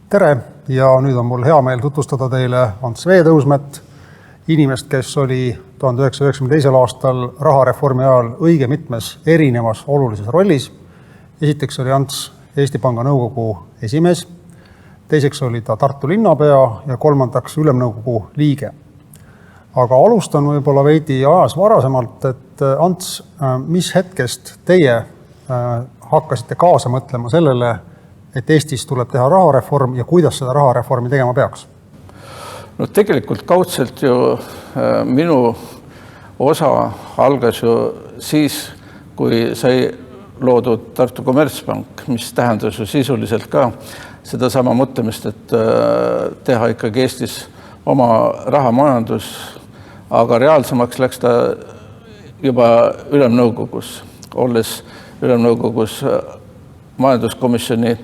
Tere ja nüüd on mul hea meel tutvustada teile Ants Veetõusmätt, inimest, kes oli 1992. aastal rahareformi ajal õige mitmes erinevas olulises rollis. Esiteks oli Ants Eesti Panga nõukogu esimees, teiseks oli ta Tartu linnapea ja kolmandaks Ülemnõukogu liige. Aga alustan võib-olla veidi ajas varasemalt, et Ants, mis hetkest teie hakkasite kaasa mõtlema sellele, et Eestis tuleb teha rahareform ja kuidas seda rahareformi tegema peaks? No tegelikult kaudselt ju minu osa algas ju siis, kui sai loodud Tartu Kommertspank, mis tähendas ju sisuliselt ka seda sama mõtlemist, et teha ikkagi Eestis oma rahamajandus, aga reaalsemaks läks ta juba Ülemnõukogus, olles Ülemnõukogus majanduskomisjoni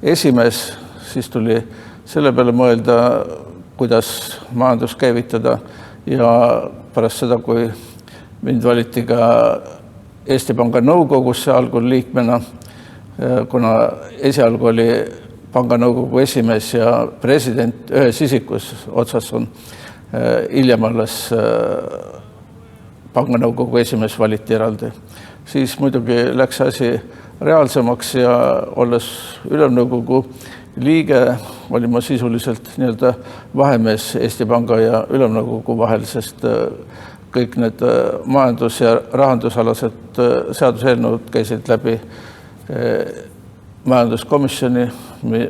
esimees, siis tuli selle peale mõelda, kuidas majandus käivitada ja pärast seda, kui mind valiti ka Eesti Panga nõukogusse algul liikmena, kuna esialgu oli Panga nõukogu esimees ja president ühes isikus, otsas on hiljem alles Panga nõukogu esimees valiti eraldi. Siis muidugi läks asi reaalsemaks ja olles Ülemnõukogu liige, olin ma sisuliselt nii-öelda vahemees Eesti Panga ja Ülemnõukogu vahel, sest kõik need majandus- ja rahandusalased seaduseelnõud käisid läbi majanduskomisjoni,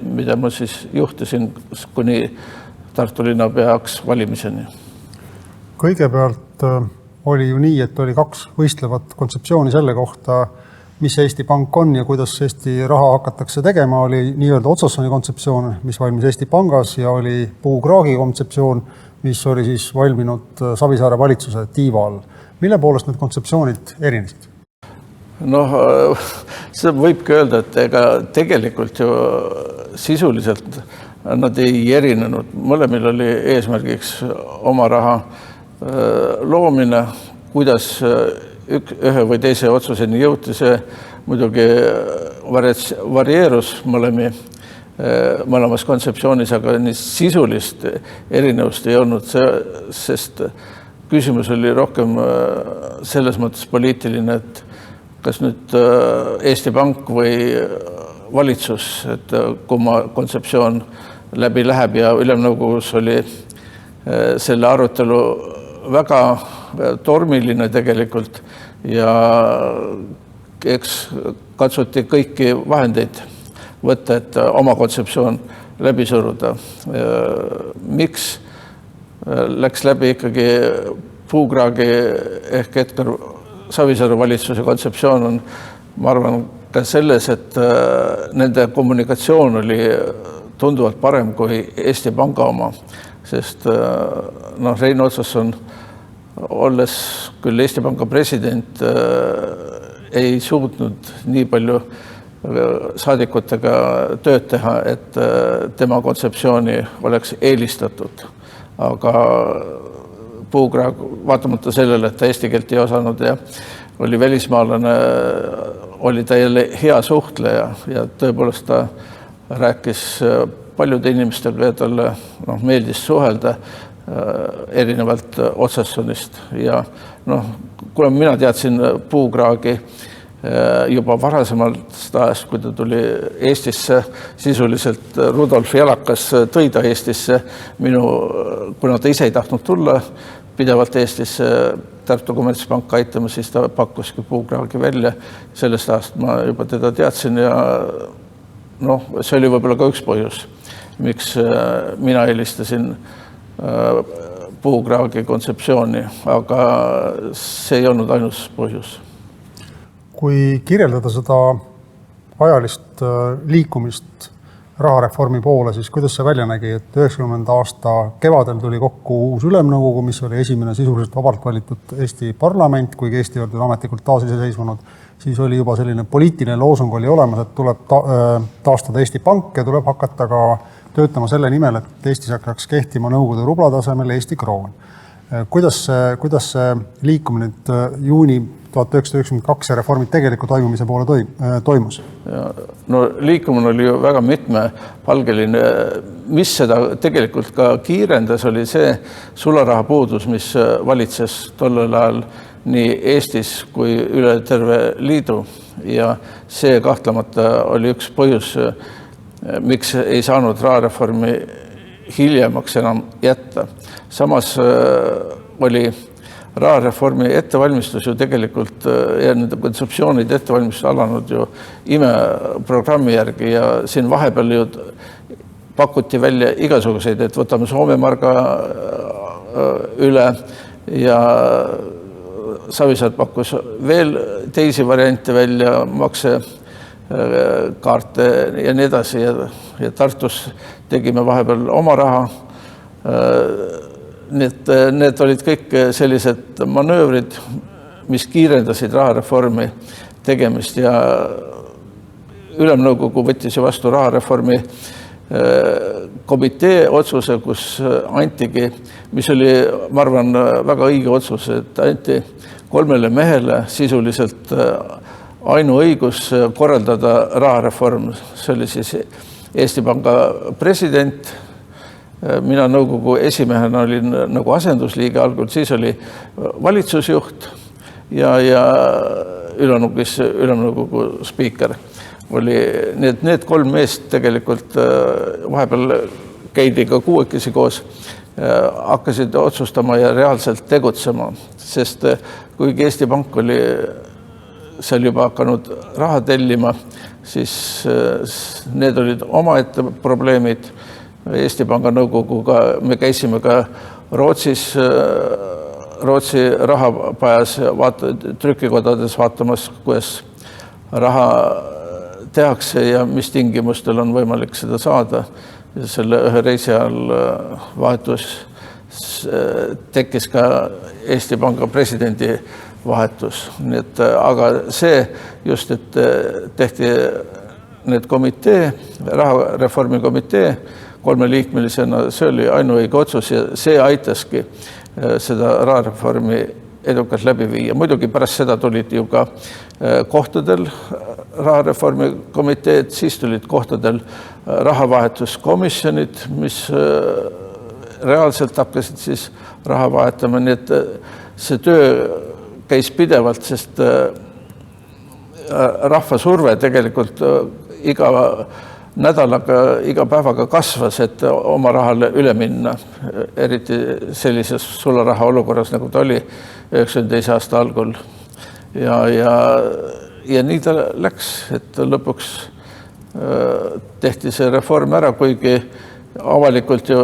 mida ma siis juhtisin kuni Tartu linnapeaks valimiseni. Kõigepealt oli ju nii, et oli kaks võistlevat kontseptsiooni selle kohta, mis Eesti Pank on ja kuidas Eesti raha hakatakse tegema. Oli nii-öelda Otsassoni kontseptsioon, mis valmis Eesti Pangas ja oli Puukraagi kontseptsioon, mis oli siis valminud Savisaare valitsuse tiiva all. Mille poolest need kontseptsioonid erinesid? See võibki öelda, et ega tegelikult ju sisuliselt nad ei erinenud. Mõlemil oli eesmärgiks oma raha loomine, kuidas ühe või teise otsuseni jõuti, see muidugi varieerus mõlemas kontseptsioonis, aga nii sisulist erinevust ei olnud, sest küsimus oli rohkem selles mõttes poliitiline, et kas nüüd Eesti Pank või valitsus, et kumma kontseptsioon läbi läheb ja Ülemnõukogus oli selle arutelu väga tormiline tegelikult ja eks katsuti kõiki vahendeid võtta, et oma kontseptsioon läbi suruda. Miks läks läbi ikkagi Puukraagi ehk Edgar Savisaare valitsuse kontseptsioon on, ma arvan, ka selles, et nende kommunikatsioon oli tunduvalt parem kui Eesti Panga oma, sest Rein Otsasson, olles küll Eesti Panga president, ei suutnud nii palju saadikutega tööd teha, et tema kontseptsiooni oleks eelistatud. Aga Puukraag, vaatamata sellele, et ta eesti keelt ei osanud ja oli välismaalane, oli ta jälle hea suhtleja ja tõepoolest ta rääkis paljude inimestega ja talle meeldis suhelda erinevalt Otsassonist. Ja kuna mina teadsin Puukraagi juba varasemalt ajast, kui ta tuli Eestisse, sisuliselt Rudolf Jalakas tõi ta Eestisse kuna ta ise ei tahtnud tulla pidevalt Eestisse Tartu Kommertspank aitama, siis ta pakkuski Puukraagi välja. Sellest aastast ma juba teda teadsin ja see oli võib-olla ka üks põhjus, miks mina eelistasin Puukraagi kontseptsiooni, aga see ei olnud ainus põhjus. Kui kirjeldada seda ajalist liikumist rahareformi poole, siis kuidas see välja nägi, et 90. aasta kevadel tuli kokku uus Ülemnõukogu, mis oli esimene sisuliselt vabalt valitud Eesti parlament, kuigi Eesti oli ametlikult taasiseseisvunud, siis oli juba selline poliitiline loosung oli olemas, et tuleb taastada Eesti Pank ja tuleb hakata ka töötama selle nimel, et Eestis hakkaks kehtima Nõukogude rubla tasemel Eesti kroon. Kuidas see liikumine nüüd juuni 1992 ja reformid tegeliku toimumise poole toimus? No liikumine oli ju väga mitmepalgeline. Mis seda tegelikult ka kiirendas, oli see sularaha puudus, mis valitses tollel ajal nii Eestis kui üle terve liidu. Ja see kahtlemata oli üks põhjus, miks ei saanud rahareformi hiljemaks enam jätta. Samas oli rahareformi ettevalmistus ju tegelikult ja nende kontseptsioonide ettevalmistus alanud ju imeprogrammi järgi ja siin vahepeal ju pakuti välja igasuguseid, et võtame Soome marga üle ja Savisaar pakkus veel teisi variante välja, maksekaarte ja nii edasi ja Tartus tegime vahepeal oma raha. Need olid kõik sellised manöövrid, mis kiirendasid rahareformi tegemist ja Ülemnõukogu võttis ju vastu rahareformi komitee otsuse, kus antigi, mis oli, ma arvan, väga õige otsus, et anti 3 mehele sisuliselt ainuõigus korraldada rahareform. See oli siis Eesti Panga president. Mina nõukogu esimehena olin nagu asendusliige algul, siis oli valitsusjuht ja Ülemnõukogu spiiker oli. Need 3 meest tegelikult vahepeal käidi ka 6 koos, hakkasid otsustama ja reaalselt tegutsema, sest kuigi Eesti Pank oli seal juba hakanud raha tellima, siis need olid omaette probleemid. Eesti Panga nõukoguga me käisime ka Rootsi rahapajas trükikodades vaatamas, kuidas raha tehakse ja mis tingimustel on võimalik seda saada. Selle ühe reisi ajal vahetus tekkis ka Eesti Panga presidendi vahetus. Aga see just, et tehti need komitee, rahareformi komitee 3-liikmelisena, see oli ainuõige otsus ja see aitaski seda rahareformi edukalt läbi viia. Muidugi pärast seda tulid ju ka kohtadel rahareformi komiteed, siis tulid kohtadel rahavahetuskomisjonid, mis reaalselt hakkasid siis raha vahetama, nii et see töö käis pidevalt, sest rahva surve tegelikult iga nädalaga, iga päevaga kasvas, et oma rahale üle minna, eriti sellises sularaha olukorras, nagu ta oli 92 aasta algul. Ja nii ta läks, et lõpuks tehti see reform ära, kuigi avalikult ju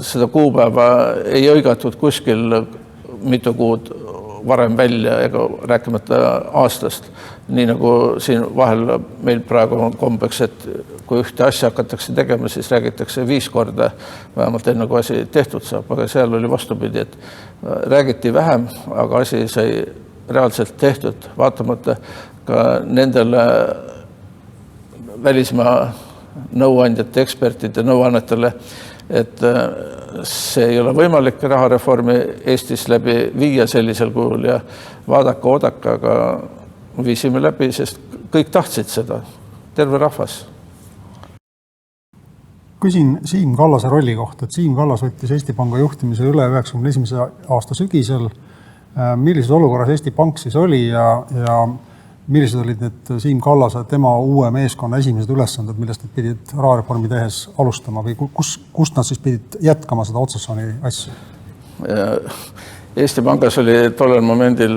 seda kuupäeva ei õigatud kuskil mitu kuud varem välja ega rääkimata aastast. Nii nagu siin vahel meil praegu on kombeks, et kui ühte asja hakatakse tegema, siis räägitakse 5 korda, vähemalt enne kui asi tehtud saab, aga seal oli vastupidi, et räägiti vähem, aga asi sai reaalselt tehtud, vaatamata ka nendele välismaa nõuandjate, ekspertide nõuannetele, et see ei ole võimalik rahareformi Eestis läbi viia sellisel kujul ja oodake, aga viisime läbi, sest kõik tahtsid seda, terve rahvas. Küsin Siim Kallase rolli kohta, et Siim Kallas võttis Eesti Panga juhtimise üle 1991. aasta sügisel. Millises olukorras Eesti Pank siis oli ja millised olid need Siim Kallase, tema uue meeskonna esimesed ülesanded, millest nad pidid rahareformi tehes alustama või kust nad siis pidid jätkama seda otsesoni asju? Eesti Pangas oli tollel momendil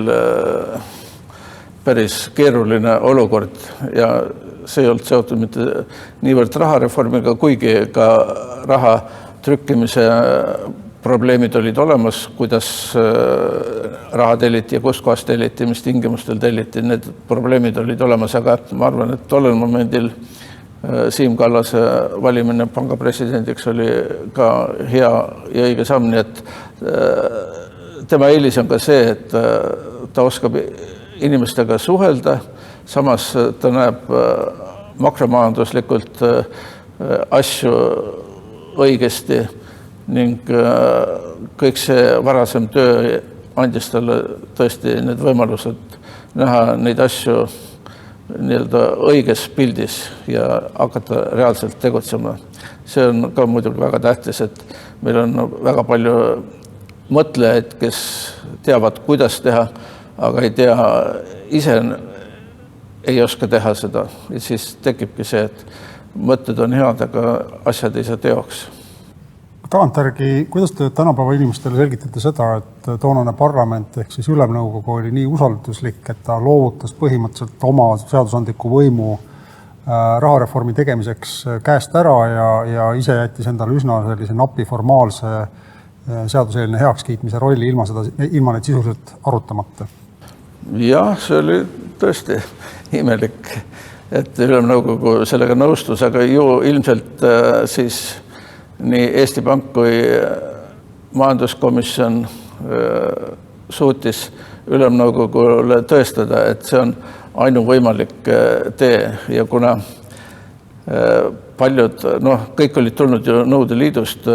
päris keeruline olukord ja see ei olnud seotud mitte niivõrd rahareformiga, kuigi ka raha trükkimise probleemid olid olemas, kuidas raha telliti ja kus kohas telliti, mis tingimustel telliti, need probleemid olid olemas, aga ma arvan, et tollel momendil Siim Kallase valimine panga presidendiks oli ka hea ja õige samm, nii et tema eelis on ka see, et ta oskab inimestega suhelda, samas ta näeb makromajanduslikult asju õigesti ning kõik see varasem töö andis talle tõesti need võimalused näha neid asju nii-öelda õiges pildis ja hakata reaalselt tegutsema. See on ka muidugi väga tähtis, et meil on väga palju mõtlejaid, kes teavad, kuidas teha, aga ei tea, ise ei oska teha seda. Ja siis tekibki see, et mõtted on head, aga asjad ei saa teoks. Tagantjärgi, kuidas te tänapäeva inimestele selgitate seda, et toonane parlament ehk siis Ülemnõukogu oli nii usalduslik, et ta loovutas põhimõtteliselt oma seadusandliku võimu rahareformi tegemiseks käest ära ja ise jättis endale üsna sellise napi formaalse seaduseelne heakskiitmise rolli ilma neid sisuliselt arutamata? Jah, see oli tõesti imelik, et Ülemnõukogu sellega nõustus, aga ju ilmselt siis nii Eesti Pank kui majanduskomisjon suutis Ülemnõukogule tõestada, et see on ainuvõimalik tee ja kuna paljud, kõik olid tulnud ju Nõukogude Liidust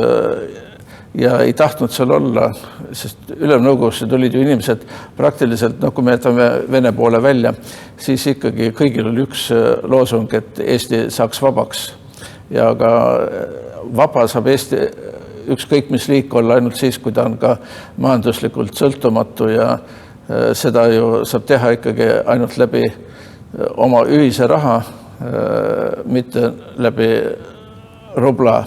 ja ei tahtnud seal olla, sest Ülemnõukogusse tulid ju inimesed praktiliselt, kui me jätame Vene poole välja, siis ikkagi kõigil oli üks loosung, et Eesti saaks vabaks ja ka vaba saab Eesti ükskõik mis liik olla ainult siis, kui ta on ka majanduslikult sõltumatu ja seda ju saab teha ikkagi ainult läbi oma ühise raha, mitte läbi rubla.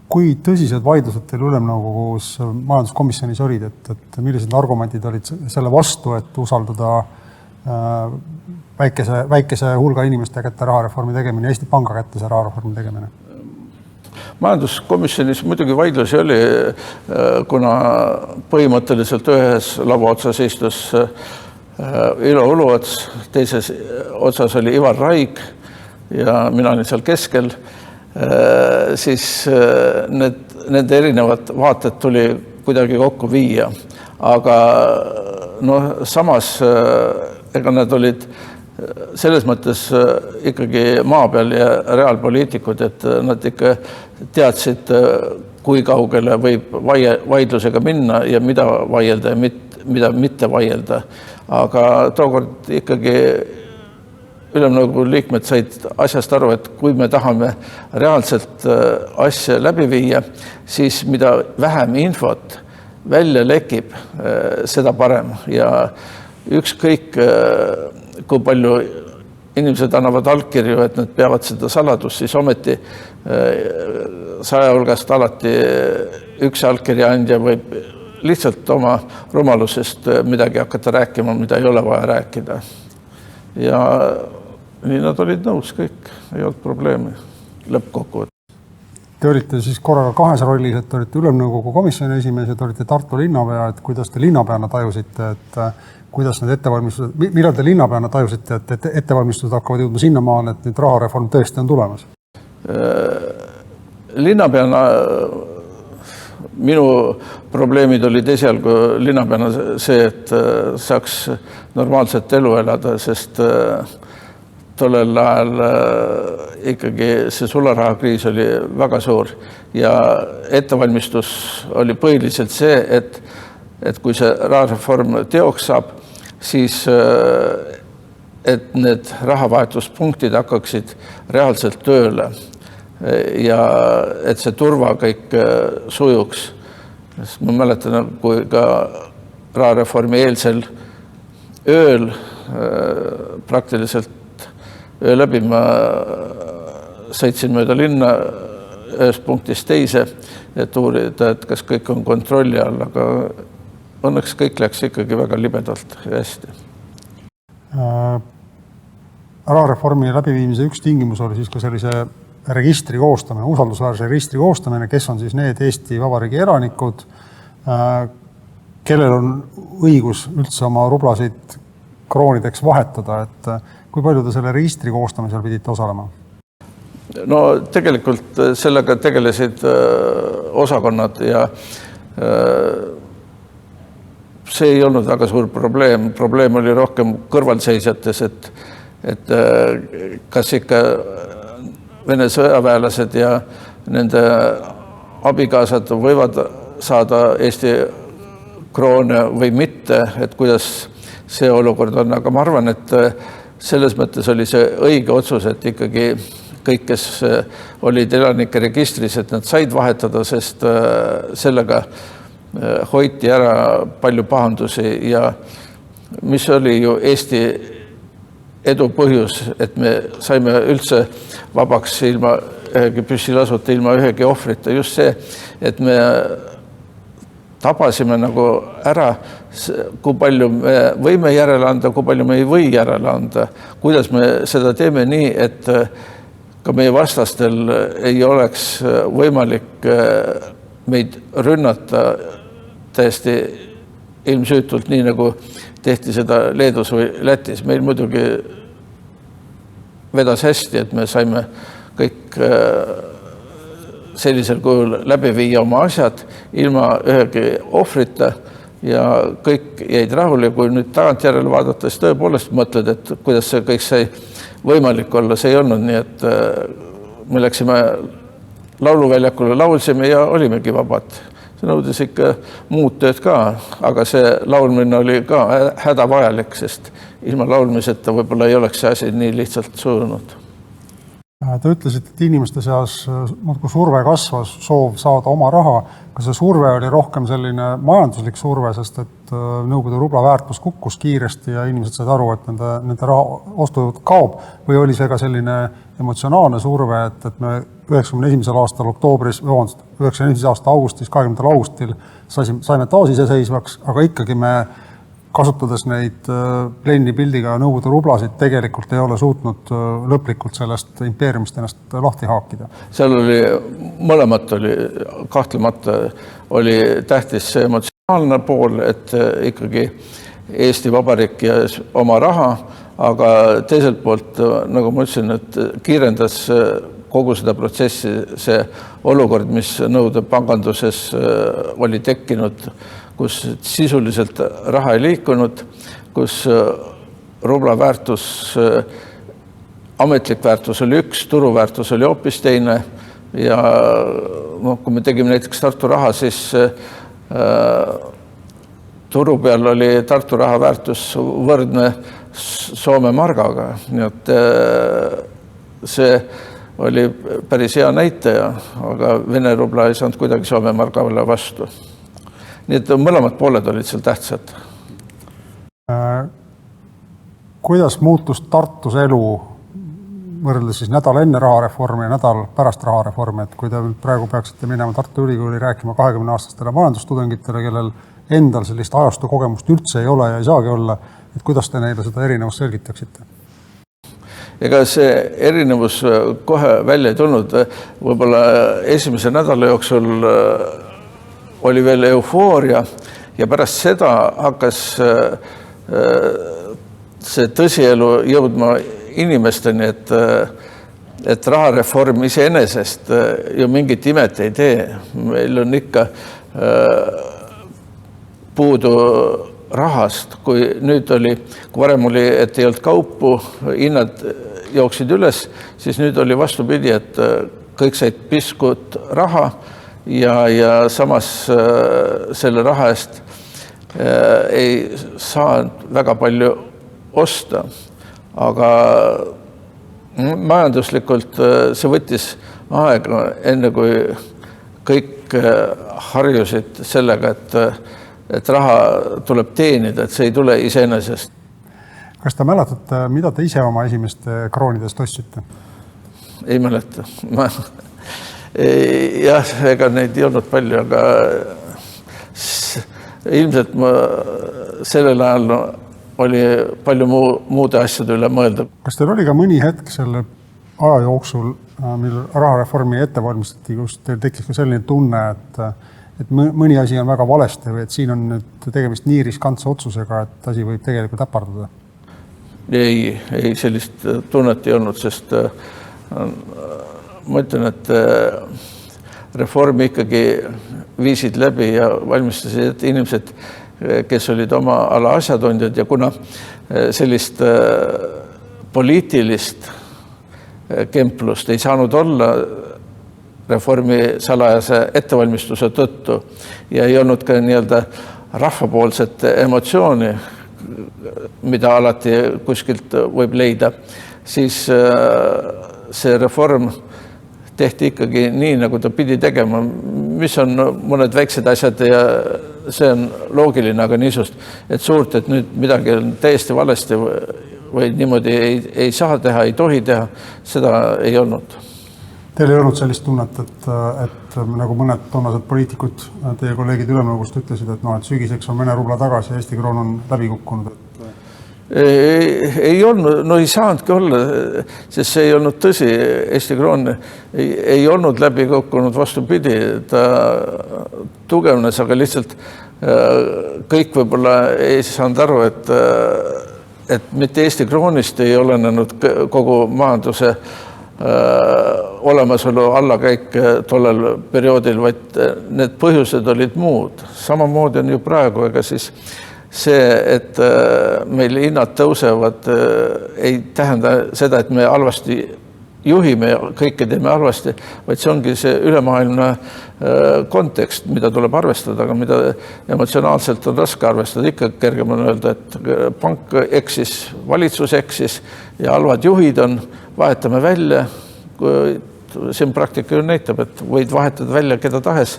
Kui tõsised vaidlused teil Ülemnõukogus majanduskomisjonis olid, et millised argumendid olid selle vastu, et usaldada väikese hulga inimeste kätte rahareformi tegemine, Eesti Panga kätte see rahareformi tegemine? Majanduskomisjonis muidugi vaidlusi oli, kuna põhimõtteliselt ühes laua otsas istus Ilo Uluots, teises otsas oli Ivar Raig ja mina olin seal keskel, siis nende erinevad vaated tuli kuidagi kokku viia. Aga samas ega nad olid selles mõttes ikkagi maa peal ja reaalpoliitikud, et nad ikka teadsid, kui kaugele võib vaidlusega minna ja mida vaielda ja mida mitte vaielda. Aga tookord ikkagi Ülemnõukogu liikmed said asjast aru, et kui me tahame reaalselt asja läbi viia, siis mida vähem infot välja lekib, seda parem ja ükskõik kui palju inimesed annavad allkirju, et nad peavad seda saladust, siis ometi 100 hulgast alati üks allkirja andja võib lihtsalt oma rumalusest midagi hakata rääkima, mida ei ole vaja rääkida. Ja nii nad olid nõus kõik, ei olnud probleemi lõppkokkuvõttes. Te olite siis korraga kahes rollis, et olite Ülemnõukogu komisjoni esimees ja te olite Tartu linnapea, et kuidas te linnapeana tajusite, et kuidas need ettevalmistused, millal te linnapeana tajusite, et ettevalmistused hakkavad jõudma sinnamaale, et nüüd rahareform tõesti on tulemas? Linnapeana minu probleemid olid esialgu linnapeana see, et saaks normaalset elu elada, sest tollel ajal ikkagi see sularahakriis oli väga suur ja ettevalmistus oli põhiliselt see, et kui see rahareform teoks saab, siis et need rahavahetuspunktid hakkaksid reaalselt tööle ja et see turva kõik sujuks. Ma mäletan, kui ka rahareformi eelsel ööl praktiliselt öö läbi ma sõitsin mööda linna ühest punktist teise, et uurida, et kas kõik on kontrolli all, aga õnneks kõik läks ikkagi väga libedalt ja hästi. Rahareformi läbiviimise üks tingimus oli siis ka sellise registri koostamine, usaldusväärse registri koostamine, kes on siis need Eesti Vabariigi elanikud, kellel on õigus üldse oma rublasid kroonideks vahetada, et kui palju te selle registri koostamisel pidite osalema? No tegelikult sellega tegelesid osakonnad ja see ei olnud väga suur probleem. Probleem oli rohkem kõrvalseisjates, et kas ikka Vene sõjaväelased ja nende abikaasad võivad saada Eesti kroone või mitte, et kuidas see olukord on, aga ma arvan, et selles mõttes oli see õige otsus, et ikkagi kõik, kes olid elanike registris, et nad said vahetada, sest sellega hoiti ära palju pahandusi ja mis oli ju Eesti edu põhjus, et me saime üldse vabaks ilma ühegi püssilasuta, ilma ühegi ohvrita, just see, et me tabasime nagu ära, kui palju me võime järele anda, kui palju me ei või järele anda, kuidas me seda teeme nii, et ka meie vastastel ei oleks võimalik meid rünnata täiesti ilmsüütult, nii nagu tehti seda Leedus või Lätis. Meil muidugi vedas hästi, et me saime kõik sellisel kujul läbi viia oma asjad ilma ühegi ohvrita ja kõik jäid rahule. Kui nüüd tagantjärele vaadata, siis tõepoolest mõtled, et kuidas see kõik sai võimalik olla, see ei olnud nii, et me läksime lauluväljakule, laulsime ja olimegi vabad. See nõudis ikka muud tööd ka, aga see laulmine oli ka hädavajalik, sest ilma laulmiseta võib-olla ei oleks see asi nii lihtsalt sujunud. Te ütlesite, et inimeste seas kui surve kasvas, soov saada oma raha. Kas see surve oli rohkem selline majanduslik surve, sest et Nõukogude rubla väärtus kukkus kiiresti ja inimesed said aru, et nende raha ostujõud kaob, või oli see ka selline emotsionaalne surve, et me 91. aastal oktoobris, 91. aasta augustis, 20. augustil saime taas iseseisvaks, aga ikkagi me kasutades neid Lenini pildiga Nõukogude rublasid tegelikult ei ole suutnud lõplikult sellest impeeriumist ennast lahti haakida. Seal oli mõlemat, oli kahtlemata oli tähtis see emotsionaalne pool, et ikkagi Eesti Vabariik ja oma raha, aga teiselt poolt, nagu ma ütlesin, et kiirendas kogu seda protsessi see olukord, mis Nõukogude panganduses oli tekkinud, kus sisuliselt raha ei liikunud, kus rubla väärtus, ametlik väärtus oli üks, turuväärtus oli hoopis teine ja kui me tegime näiteks Tartu raha, siis turu peal oli Tartu raha väärtus võrdne Soome margaga, nii et see oli päris hea näitaja, aga Vene rubla ei saanud kuidagi Soome margale vastu. Nii et mõlemad pooled olid seal tähtsad. Kuidas muutus Tartus elu võrreldes siis nädal enne rahareformi ja nädal pärast rahareformi, et kui te praegu peaksite minema Tartu Ülikooli rääkima 20-aastastele majandustudengitele, kellel endal sellist ajastu kogemust üldse ei ole ja ei saagi olla, et kuidas te neile seda erinevust selgitaksite? Ega see erinevus kohe välja ei tulnud. Võib-olla esimese nädala jooksul oli veel eufooria ja pärast seda hakkas see tõsielu jõudma inimesteni, et rahareform iseenesest ju mingit imet ei tee. Meil on ikka puudu rahast, kui nüüd oli, kui varem oli, et ei olnud kaupu, hinnad jooksid üles, siis nüüd oli vastupidi, et kõik said piskut raha ja samas selle raha eest ei saanud väga palju osta. Aga majanduslikult see võttis aega, enne kui kõik harjusid sellega, et raha tuleb teenida, et see ei tule iseenesest. Kas te mäletate, mida te ise oma esimeste kroonidest ostsite? Ei mäleta. Jah, ega neid ei olnud palju, aga ilmselt sellel ajal oli palju muude asjade üle mõelda. Kas teil oli ka mõni hetk selle aja jooksul, mil rahareformi ette valmistati, kus teil tekkis ka selline tunne, et mõni asi on väga valesti või et siin on nüüd tegemist nii riskantse otsusega, et asi võib tegelikult äpardada? Ei, sellist tunnet ei olnud, sest ma ütlen, et reformi ikkagi viisid läbi ja valmistasid inimesed, kes olid oma ala asjatundjad ja kuna sellist poliitilist kemplust ei saanud olla reformi salajase ettevalmistuse tõttu ja ei olnud ka nii-öelda rahvapoolset emotsiooni, mida alati kuskilt võib leida, siis see reform tehti ikkagi nii, nagu ta pidi tegema, mis on mõned väiksed asjad ja see on loogiline, aga niisugust, et suurt, et nüüd midagi on täiesti valesti või niimoodi ei saa teha, ei tohi teha, seda ei olnud. Teil ei olnud sellist tunnet, et nagu mõned toonased poliitikud, teie kolleegid Ülemnõukogust ütlesid, et sügiseks on Vene rubla tagasi ja Eesti kroon on läbi kukkunud? Ei olnud, no ei saanudki olla, sest see ei olnud tõsi. Eesti kroon ei olnud läbi kukkunud, vastupidi, ta tugevnes, aga lihtsalt kõik võib-olla ei saanud aru, et mitte Eesti kroonist ei olenenud kogu majanduse olemasolu allakäik tollel perioodil, vaid need põhjused olid muud. Samamoodi on ju praegu, ega siis see, et meil hinnad tõusevad, ei tähenda seda, et me halvasti juhime ja kõike teeme halvasti, vaid see ongi see ülemaailmne kontekst, mida tuleb arvestada, aga mida emotsionaalselt on raske arvestada. Ikka kergem on öelda, et pank eksis, valitsus eksis ja halvad juhid on, vahetame välja. Siin praktika ju näitab, et võid vahetada välja keda tahes,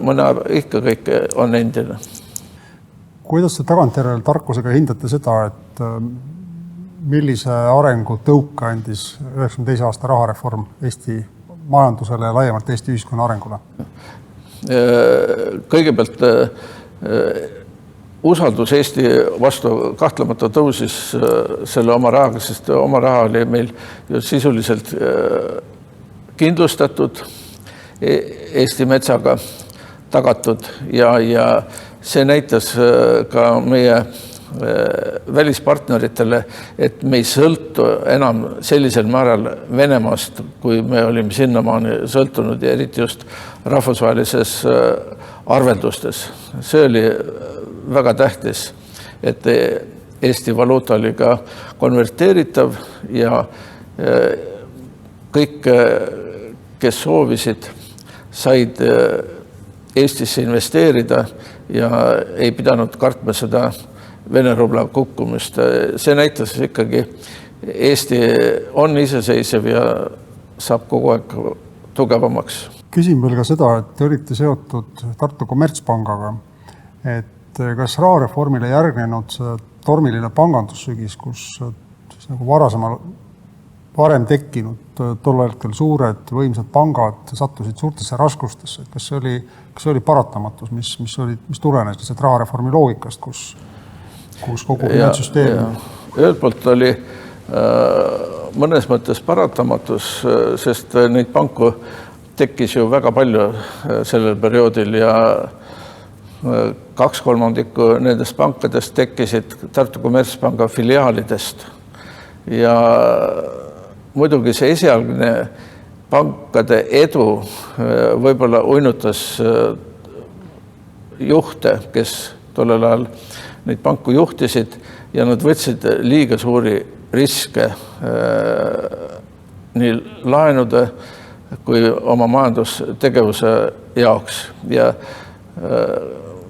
mõne ikka kõik on endine. Kuidas te tagantjärele tarkusega hindate seda, et millise arengu tõuka andis 92. aasta rahareform Eesti majandusele ja laiemalt Eesti ühiskonna arengule? Kõigepealt usaldus Eesti vastu kahtlemata tõusis selle oma rahaga, sest oma raha oli meil ju sisuliselt kindlustatud Eesti metsaga tagatud ja see näitas ka meie välispartneritele, et me ei sõltu enam sellisel määral Venemaast, kui me olime sinnamaani sõltunud ja eriti just rahvusvahelises arveldustes. See oli väga tähtis, et Eesti valuuta oli ka konverteeritav ja kõik, kes soovisid, said Eestisse investeerida ja ei pidanud kartma seda Vene rubla kukkumist. See näitas ikkagi, Eesti on iseseisev ja saab kogu aeg tugevamaks. Küsin veel ka seda, et te olite seotud Tartu Kommertspangaga, et kas rahareformile järgnenud see tormiline pangandussügis, kus nagu varem tekkinud tol hetkel suured võimsad pangad sattusid suurtesse raskustesse, kas see oli paratamatus, mis tulenes lihtsalt rahareformi loogikast, kus kogu finantssüsteem? Ühelt poolt oli mõnes mõttes paratamatus, sest neid panku tekkis ju väga palju sellel perioodil ja 2/3 nendest pankadest tekkisid Tartu Kommertspanga filiaalidest. Ja muidugi see esialgne pankade edu võib-olla uinutas juhte, kes tollel ajal neid panku juhtisid ja nad võtsid liiga suuri riske nii laenude kui oma majandustegevuse jaoks. Ja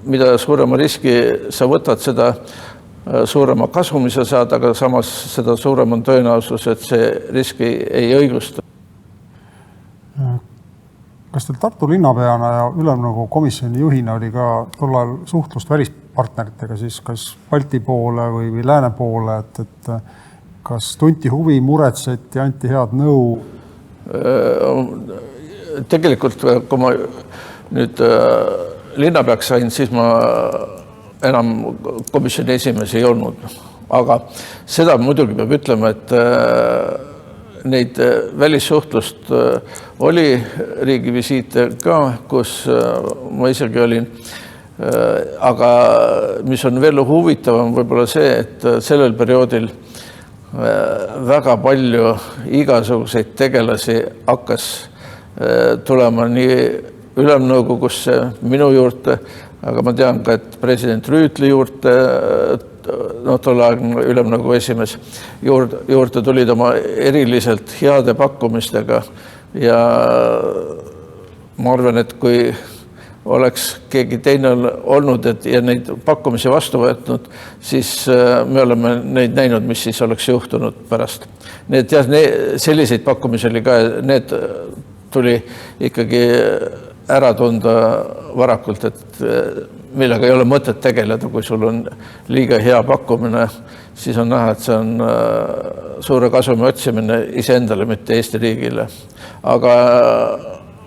mida suurema riski sa võtad, seda suurema kasumi sa saad, aga samas seda suurem on tõenäosus, et see riski ei õigusta. Kas teil Tartu linnapeana ja Ülemnõukogu komisjoni juhina oli ka tollal suhtlust välispartneritega, siis kas Balti poole või Lääne poole, et kas tunti huvi, muretseti, anti head nõu? Tegelikult, kui ma nüüd linnapeaks sain, siis ma enam komisjoni esimees ei olnud. Aga seda muidugi peab ütlema, et neid välissuhtlust oli riigivisiite ka, kus ma isegi olin. Aga mis on veel huvitavam võib-olla see, et sellel perioodil väga palju igasuguseid tegelasi hakkas tulema nii Ülemnõukogusse, minu juurde, aga ma tean ka, et president Rüütli juurde, tolleaegne Ülemnõukogu esimees juurde tulid oma eriliselt heade pakkumistega, ja ma arvan, et kui oleks keegi teine olnud ja neid pakkumisi vastu võetnud, siis me oleme neid näinud, mis siis oleks juhtunud pärast. Need jah, selliseid pakkumisi oli ka, need tuli ikkagi ära tunda varakult, et millega ei ole mõtet tegeleda, kui sul on liiga hea pakkumine, siis on näha, et see on suure kasumi otsimine iseendale, mitte Eesti riigile. Aga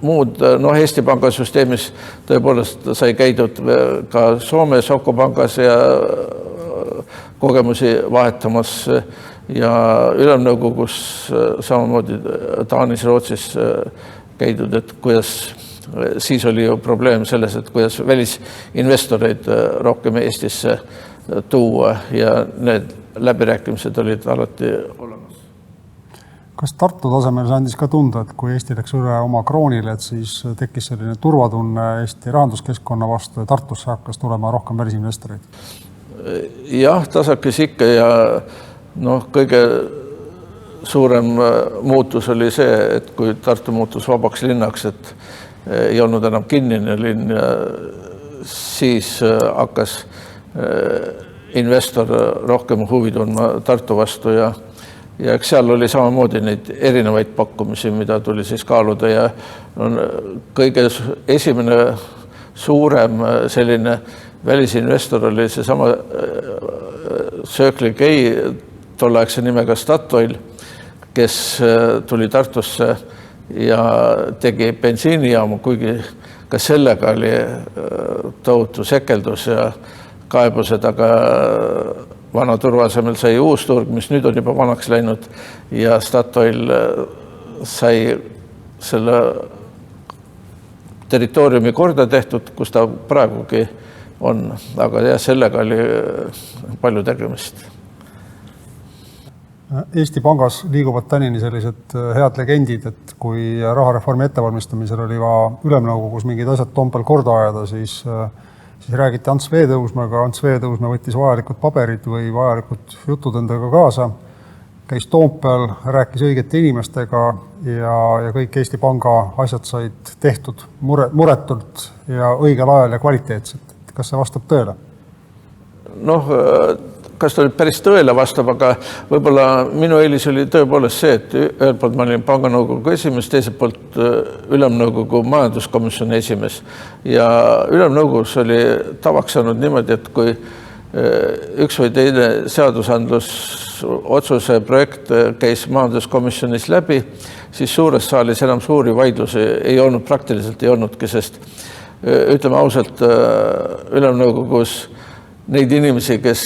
muud, Eesti Panga süsteemis tõepoolest sai käidud ka Soome Soko pangas ja kogemusi vahetamas ja ülemnõukogus samamoodi Taanis, Rootsis käidud, et kuidas siis oli ju probleem selles, et kuidas välisinvestoreid rohkem Eestisse tuua ja need läbirääkimised olid alati olemas. Kas Tartu tasemel see andis ka tunda, et kui Eesti läks üle oma kroonile, et siis tekkis selline turvatunne Eesti rahanduskeskkonna vastu ja Tartusse hakkas tulema rohkem välisinvestoreid? Jah, tasakes ikka ja kõige suurem muutus oli see, et kui Tartu muutus vabaks linnaks, et ei olnud enam kinnine linn ja siis hakkas investor rohkem huvi tundma Tartu vastu ja eks seal oli samamoodi neid erinevaid pakkumisi, mida tuli siis kaaluda ja kõige esimene suurem selline välisinvestor oli see sama Circle K tolleaegse nimega Statoil, kes tuli Tartusse ja tegi bensiinijaamu, kuigi ka sellega oli tohutu sekeldus ja kaebused, aga vana turva asemel sai uus turg, mis nüüd on juba vanaks läinud ja Statoil sai selle territooriumi korda tehtud, kus ta praegugi on, aga jah, sellega oli palju tegemist. Eesti Pangas liiguvad tänini sellised head legendid, et kui rahareformi ettevalmistamisel oli ülemnõukogus mingid asjad tompel korda ajada, siis räägiti Ants Veetõusmäega. Ants Veetõusmäe võttis vajalikud paberid või vajalikud jutud endaga kaasa, käis Toompeal, rääkis õigete inimestega ja kõik Eesti Panga asjad said tehtud muretult ja õigel ajal ja kvaliteetselt. Kas see vastab tõele? Kas ta nüüd päris tõele vastab, aga võib-olla minu eelis oli tõepoolest see, et ühelt poolt ma olin panganõukogu esimees, teiselt poolt ülemnõukogu majanduskomisjoni esimees ja ülemnõukogus oli tavaks saanud niimoodi, et kui üks või teine seadusandlus otsuse projekt käis majanduskomisjonis läbi, siis suures saalis enam suuri vaidlusi ei olnud, praktiliselt ei olnudki, sest ütleme ausalt, ülemnõukogus neid inimesi, kes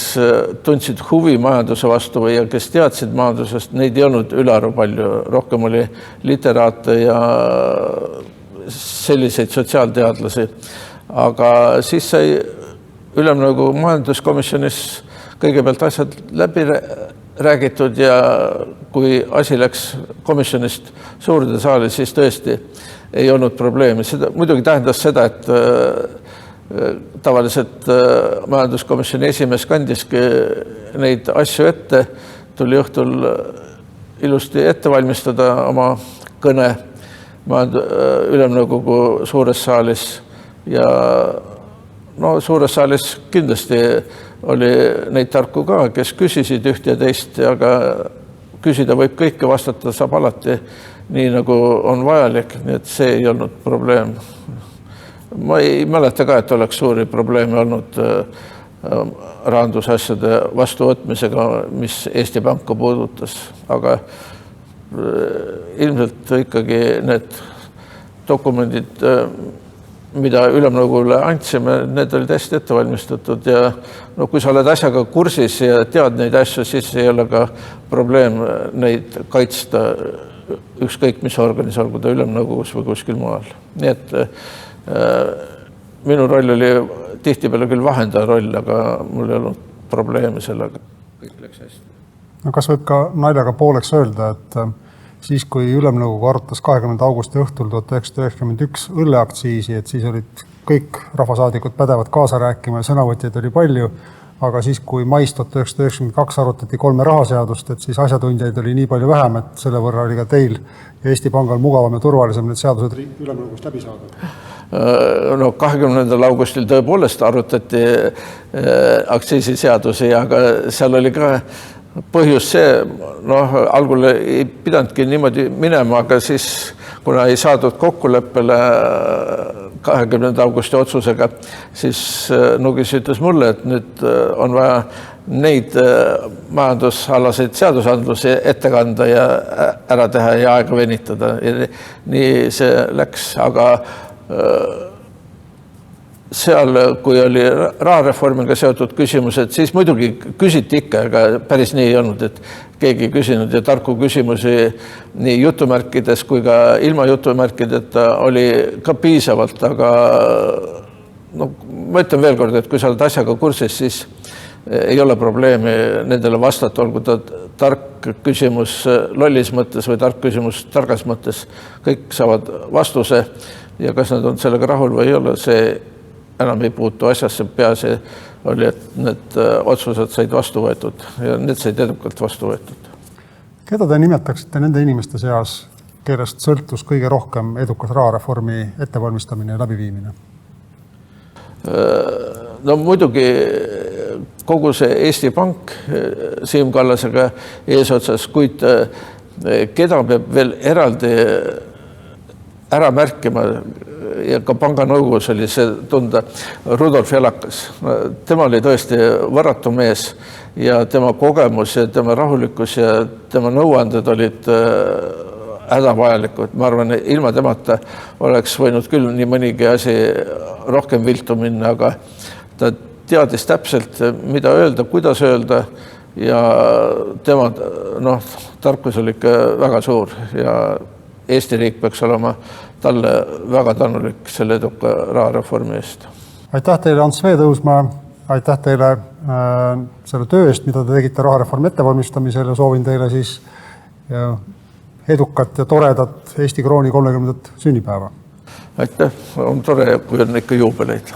tundsid huvi majanduse vastu või kes teadsid majandusest, neid ei olnud ülearu palju. Rohkem oli literaate ja selliseid sotsiaalteadlasi. Aga siis sai ülemnõukogu majanduskomisjonis kõigepealt asjad läbi räägitud ja kui asi läks komisjonist suurde saali, siis tõesti ei olnud probleemi. Seda muidugi tähendas seda, et tavaliselt majanduskomisjoni esimees kandiski neid asju ette, tuli õhtul ilusti ette valmistada oma kõne ülemnõukogu suures saalis ja suures saalis kindlasti oli neid tarku ka, kes küsisid üht ja teist, aga küsida võib kõike, vastata saab alati nii, nagu on vajalik, nii et see ei olnud probleem. Ma ei mäleta ka, et oleks suuri probleeme olnud rahandusasjade vastuvõtmisega, mis Eesti Panka puudutas, aga ilmselt ikkagi need dokumendid, mida ülemnõukogule andsime, need olid hästi ette valmistatud ja kui sa oled asjaga kursis ja tead neid asju, siis ei ole ka probleem neid kaitsta ükskõik mis organis, olgu ta ülemnõukogus või kuskil maal. Nii et minu roll oli tihtipeale küll vahendaja roll, aga mul ei olnud probleemi sellega. Kõik läks hästi. Kas võib ka naljaga pooleks öelda, et siis, kui ülemnõukogu arutas 20. augusti õhtul 1991 õlleaktsiisi, et siis olid kõik rahvasaadikud pädevad kaasa rääkima ja sõnavõtjaid oli palju, aga siis, kui mais 1992 arutati 3 rahaseadust, et siis asjatundjaid oli nii palju vähem, et selle võrra oli ka teil ja Eesti Pangal mugavam ja turvalisem need seadused ülemnõukogust läbi saada. No 20. augustil tõepoolest arutati aktsiisiseadusi, aga seal oli ka põhjus see, algul ei pidanudki niimoodi minema, aga siis, kuna ei saadud kokkuleppele 20. augusti otsusega, siis Nugis ütles mulle, et nüüd on vaja neid majandusalaseid seadusandlusi ette kanda ja ära teha ja aega venitada. Ja nii see läks, aga seal, kui oli rahareformiga seotud küsimused, siis muidugi küsiti ikka, aga päris nii ei olnud, et keegi küsinud ja tarku küsimusi nii jutumärkides kui ka ilma jutumärkideta oli ka piisavalt, aga ma ütlen veel kord, et kui sa oled asjaga kursis, siis ei ole probleemi nendele vastata, olgu ta tark küsimus lollis mõttes või tark küsimus targas mõttes, kõik saavad vastuse ja kas nad on sellega rahul või ei ole, see enam ei puutu asjasse, peaasi oli, et need otsused said vastu võetud ja need said edukalt vastu võetud. Keda te nimetaksite nende inimeste seas, kellest sõltus kõige rohkem edukas rahareformi ettevalmistamine ja läbiviimine? No muidugi kogu see Eesti Pank Siim Kallasega eesotsas, kuid keda peab veel eraldi ära märkima ja ka panganõukogus oli see tunda Rudolf Jalakas. Tema oli tõesti võrratu mees ja tema kogemus ja tema rahulikkus ja tema nõuanded olid hädavajalikud. Ma arvan, ilma temata oleks võinud küll nii mõnigi asi rohkem viltu minna, aga ta teadis täpselt, mida öelda, kuidas öelda ja tema tarkus oli ikka väga suur ja Eesti riik peaks olema talle väga tänulik selle eduka rahareformi eest. Aitäh teile, Ants Veetõusmaa, aitäh teile selle töö eest, mida te tegite rahareformi ettevalmistamisel ja soovin teile siis edukat ja toredat Eesti krooni 30. sünnipäeva. Aitäh, on tore, kui on ikka juubeleid.